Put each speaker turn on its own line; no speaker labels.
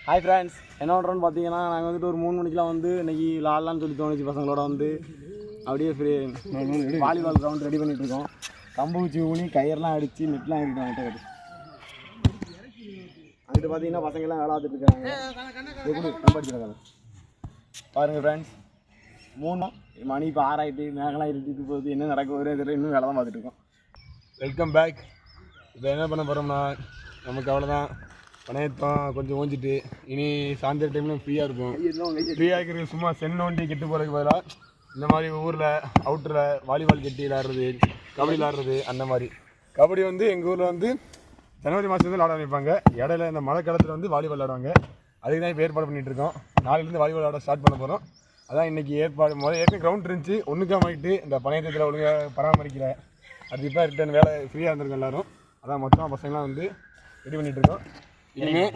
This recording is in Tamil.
ஹாய் ஃப்ரெண்ட்ஸ், என்ன பண்ணுறோன்னு பார்த்தீங்கன்னா நாங்கள் வந்துட்டு ஒரு 3 மணிக்கெலாம் வந்து இன்றைக்கி விளாட்லான்னு சொல்லி தோணுச்சு. பசங்களோட வந்து அப்படியே ஃப்ரீ வாலிபால் கிரவுண்ட் ரெடி பண்ணிகிட்ருக்கோம். கம்பு வச்சு ஊனி கயிறெலாம் அடித்து நெட்லாம் ஏறிட்டு வாங்கிட்டு அங்கிட்டு பார்த்தீங்கன்னா பசங்கள்லாம் வேலை பார்த்துட்டு இருக்காங்க. படிச்சிருக்காங்க பாருங்கள் ஃப்ரெண்ட்ஸ். 3 மணி இப்போ 6 ஆகிட்டு, மேகலாம் இருட்டிட்டு போகுது. என்ன நடக்க வருது தெரியல, இன்னும் வேலை தான் பார்த்துட்ருக்கோம்.
Welcome back. இப்போ என்ன பண்ண போகிறோம்னா, நமக்கு அவ்வளோதான் பணையத்தம் கொஞ்சம் ஓஞ்சிட்டு இனி சாயந்தர டைமில் ஃப்ரீயாக இருக்கும். ஃப்ரீயாக இருக்கிறது சும்மா சென்னோண்டி கெட்டு போகிறதுக்கு பதிலாக இந்த மாதிரி ஊரில் அவுட்டரில் வாலிபால் கட்டி விளாட்றது, கபடி விளாட்றது. அந்த மாதிரி கபடி வந்து எங்கள் ஊரில் வந்து ஜனவரி மாதத்துலேருந்து விளாட ஆரம்பிப்பாங்க. இடையில இந்த மழை காலத்தில் வந்து வாலிபால் விளாடுவாங்க. அதுக்கு தான் இப்போ ஏற்பாடு பண்ணிகிட்ருக்கோம். நாளையிலேருந்து வாலிபால் விளாட ஸ்டார்ட் பண்ண போகிறோம். அதான் இன்றைக்கி ஏற்பாடு. ஏற்கனவே கிரவுண்ட் இருந்துச்சு, ஒன்றுக்காக ஆகிட்டு இந்த பணையத்தில் ஒழுங்காக பராமரிக்கல. அது இப்போ ரிட்டர்ன் வேலை ஃப்ரீயாக இருந்திருக்கோம் எல்லோரும். அதான் மொத்தமாக பசங்களாம் வந்து ரெடி பண்ணிகிட்ருக்கோம். இனிமேல்